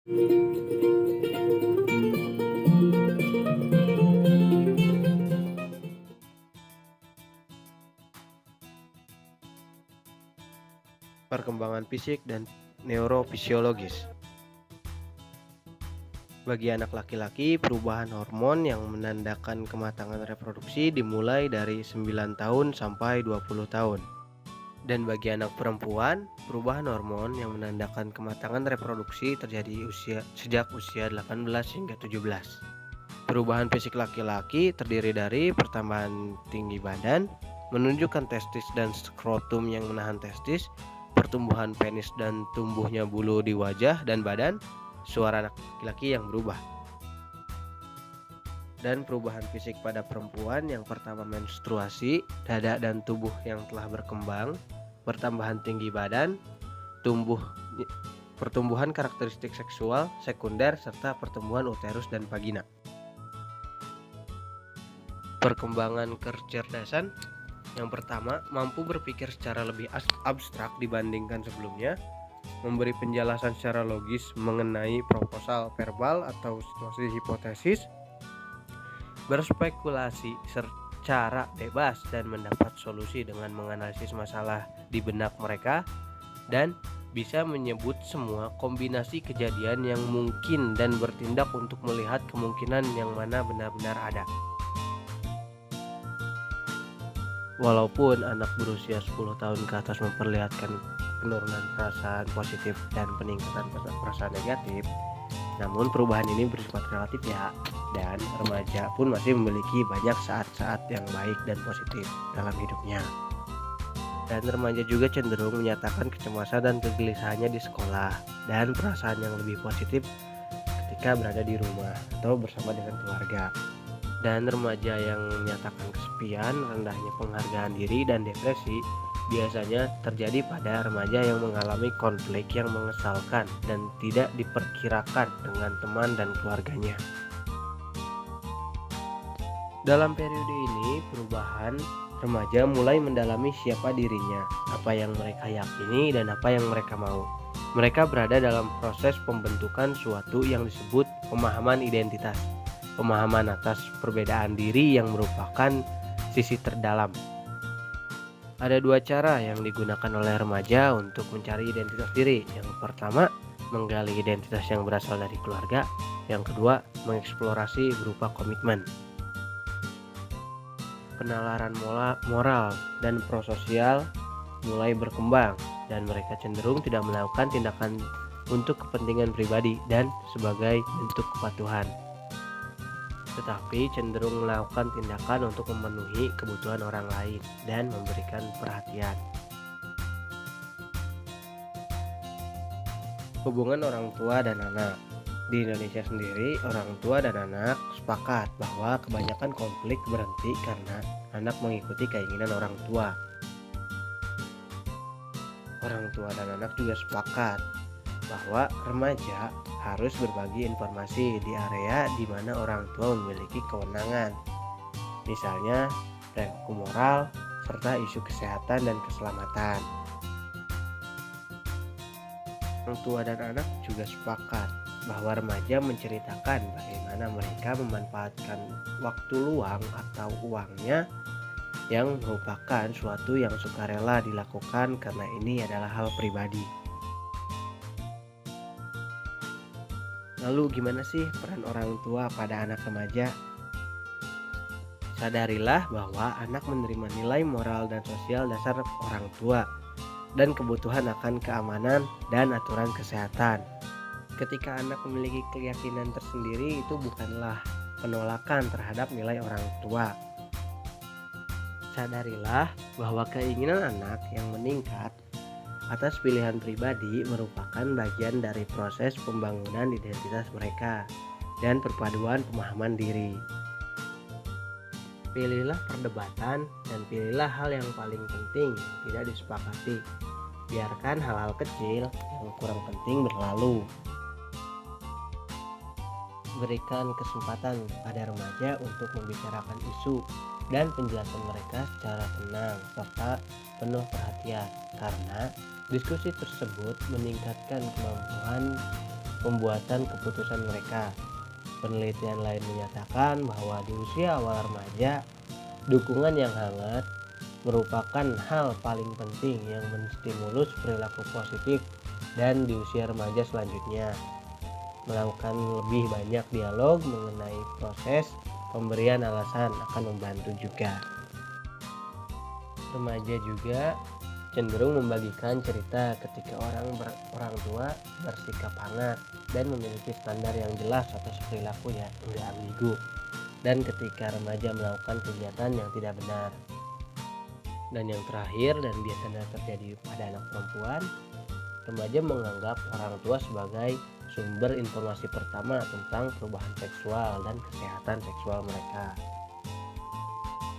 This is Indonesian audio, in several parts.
Perkembangan fisik dan neurofisiologis. Bagi anak laki-laki, perubahan hormon yang menandakan kematangan reproduksi dimulai dari 9 tahun sampai 20 tahun. Dan bagi anak perempuan, perubahan hormon yang menandakan kematangan reproduksi terjadi sejak usia 18 hingga 17. Perubahan fisik laki-laki terdiri dari pertambahan tinggi badan, menunjukkan testis dan skrotum yang menahan testis, pertumbuhan penis dan tumbuhnya bulu di wajah dan badan, suara anak laki-laki yang berubah. Dan perubahan fisik pada perempuan yang pertama menstruasi, dada dan tubuh yang telah berkembang, pertambahan tinggi badan, pertumbuhan karakteristik seksual sekunder serta pertumbuhan uterus dan vagina. Perkembangan kecerdasan. Yang pertama, mampu berpikir secara lebih abstrak dibandingkan sebelumnya, memberi penjelasan secara logis mengenai proposal verbal atau situasi hipotesis, berspekulasi secara bebas dan mendapat solusi dengan menganalisis masalah di benak mereka, dan bisa menyebut semua kombinasi kejadian yang mungkin dan bertindak untuk melihat kemungkinan yang mana benar-benar ada. Walaupun anak berusia 10 tahun ke atas memperlihatkan penurunan perasaan positif dan peningkatan perasaan negatif, namun perubahan ini bersifat relatif ya, dan remaja pun masih memiliki banyak saat-saat yang baik dan positif dalam hidupnya. Dan remaja juga cenderung menyatakan kecemasan dan kegelisahannya di sekolah, dan perasaan yang lebih positif ketika berada di rumah atau bersama dengan keluarga. Dan remaja yang menyatakan kesepian, rendahnya penghargaan diri, dan depresi biasanya terjadi pada remaja yang mengalami konflik yang mengesalkan dan tidak diperkirakan dengan teman dan keluarganya. Dalam periode ini, perubahan remaja mulai mendalami siapa dirinya, apa yang mereka yakini, dan apa yang mereka mau. Mereka berada dalam proses pembentukan suatu yang disebut pemahaman identitas. Pemahaman atas perbedaan diri yang merupakan sisi terdalam. Ada dua cara yang digunakan oleh remaja untuk mencari identitas diri. Yang pertama, menggali identitas yang berasal dari keluarga. Yang kedua, mengeksplorasi berupa komitmen. Penalaran moral dan prososial mulai berkembang, dan mereka cenderung tidak melakukan tindakan untuk kepentingan pribadi dan sebagai bentuk kepatuhan, tetapi cenderung melakukan tindakan untuk memenuhi kebutuhan orang lain dan memberikan perhatian. Hubungan orang tua dan anak. Di Indonesia sendiri, orang tua dan anak sepakat bahwa kebanyakan konflik berhenti karena anak mengikuti keinginan orang tua. Orang tua dan anak juga sepakat bahwa remaja harus berbagi informasi di area di mana orang tua memiliki kewenangan, misalnya perilaku moral serta isu kesehatan dan keselamatan. Orang tua dan anak juga sepakat bahwa remaja menceritakan bagaimana mereka memanfaatkan waktu luang atau uangnya yang merupakan suatu yang sukarela dilakukan karena ini adalah hal pribadi. Lalu gimana sih peran orang tua pada anak remaja? Sadarilah bahwa anak menerima nilai moral dan sosial dasar orang tua dan kebutuhan akan keamanan dan aturan kesehatan. Ketika anak memiliki keyakinan tersendiri, itu bukanlah penolakan terhadap nilai orang tua. Sadarilah bahwa keinginan anak yang meningkat atas pilihan pribadi merupakan bagian dari proses pembangunan identitas mereka dan perpaduan pemahaman diri. Pilihlah perdebatan dan pilihlah hal yang paling penting yang tidak disepakati. Biarkan hal-hal kecil yang kurang penting berlalu. Berikan kesempatan pada remaja untuk membicarakan isu dan penjelasan mereka secara tenang serta penuh perhatian, karena diskusi tersebut meningkatkan kemampuan pembuatan keputusan mereka. Penelitian lain menyatakan bahwa di usia awal remaja, dukungan yang hangat merupakan hal paling penting yang menstimulus perilaku positif, dan di usia remaja selanjutnya melakukan lebih banyak dialog mengenai proses pemberian alasan akan membantu juga. Remaja juga cenderung membagikan cerita ketika orang tua bersikap hangat dan memiliki standar yang jelas atas perilaku yang enggak ambigu, dan ketika remaja melakukan kegiatan yang tidak benar. Dan yang terakhir dan biasanya terjadi pada anak perempuan, remaja menganggap orang tua sebagai sumber informasi pertama tentang perubahan seksual dan kesehatan seksual mereka.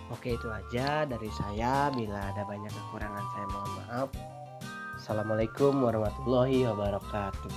Oke, itu aja dari saya. Bila ada banyak kekurangan saya mohon maaf. Assalamualaikum warahmatullahi wabarakatuh.